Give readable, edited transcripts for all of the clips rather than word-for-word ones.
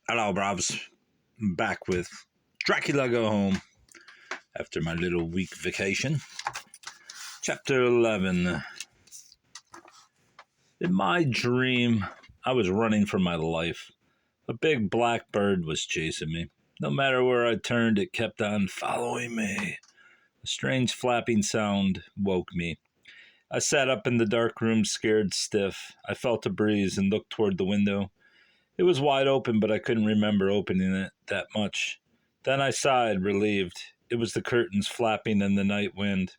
Hello, bros. I'm back with Dracula Go Home after my little week vacation. Chapter 11. In my dream, I was running for my life. A big black bird was chasing me. No matter where I turned, it kept on following me. A strange flapping sound woke me. I sat up in the dark room, scared stiff. I felt a breeze and looked toward the window. It was wide open, but I couldn't remember opening it that much. Then I sighed, relieved. It was the curtains flapping in the night wind.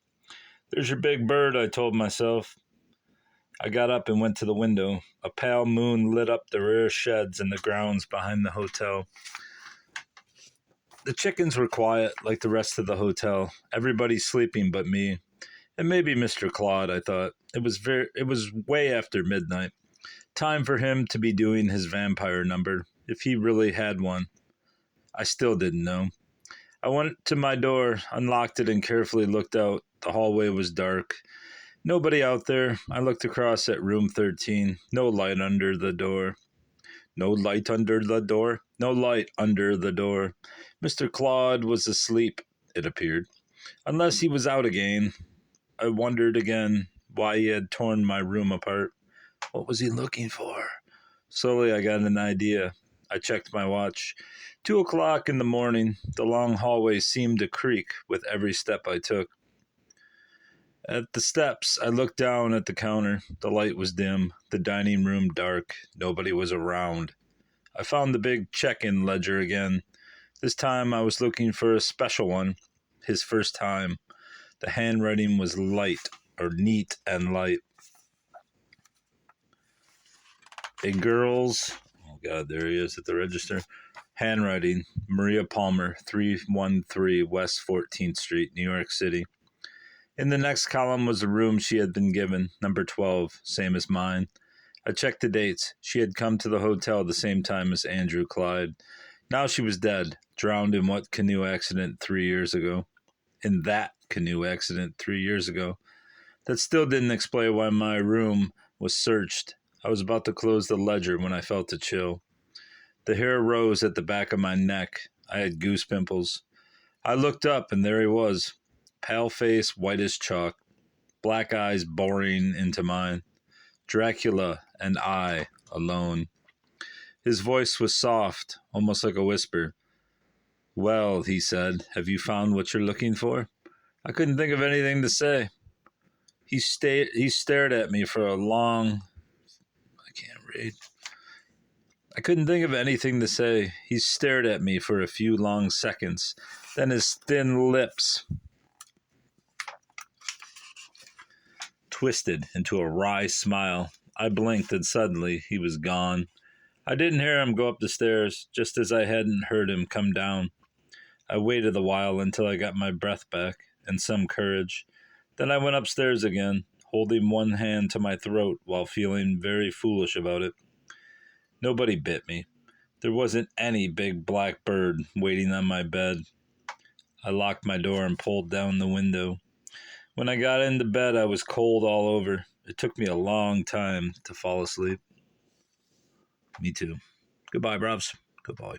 There's your big bird, I told myself. I got up and went to the window. A pale moon lit up the rear sheds and the grounds behind the hotel. The chickens were quiet, like the rest of the hotel. Everybody sleeping but me. And maybe Mr. Claude, I thought. It was way after midnight. Time for him to be doing his vampire number, if he really had one. I still didn't know. I went to my door, unlocked it, and carefully looked out. The hallway was dark. Nobody out there. I looked across at room 13. No light under the door. No light under the door. No light under the door. Mr. Claude was asleep, it appeared. Unless he was out again. I wondered again why he had torn my room apart. What was he looking for? Slowly I got an idea. I checked my watch. 2:00 in the morning. The long hallway seemed to creak with every step I took. At the steps, I looked down at the counter. The light was dim, the dining room dark. Nobody was around. I found the big check-in ledger again. This time I was looking for a special one. His first time. The handwriting was light, or neat and light. A girl's, oh God, there he is at the register. Handwriting, Maria Palmer, 313 West 14th Street, New York City. In the next column was the room she had been given, number 12, same as mine. I checked the dates. She had come to the hotel the same time as Andrew Clyde. Now she was dead, drowned in what canoe accident 3 years ago. In that canoe accident 3 years ago. That still didn't explain why my room was searched. I was about to close the ledger when I felt a chill. The hair rose at the back of my neck. I had goose pimples. I looked up, and there he was. Pale face, white as chalk. Black eyes boring into mine. Dracula and I, alone. His voice was soft, almost like a whisper. Well, he said, have you found what you're looking for? I couldn't think of anything to say. He stared at me for a long... I can't read. I couldn't think of anything to say. He stared at me for a few long seconds. Then his thin lips twisted into a wry smile. I blinked and suddenly he was gone. I didn't hear him go up the stairs, just as I hadn't heard him come down. I waited a while until I got my breath back and some courage. Then I went upstairs again, holding one hand to my throat while feeling very foolish about it. Nobody bit me. There wasn't any big black bird waiting on my bed. I locked my door and pulled down the window. When I got into bed, I was cold all over. It took me a long time to fall asleep. Me too. Goodbye, bros. Goodbye.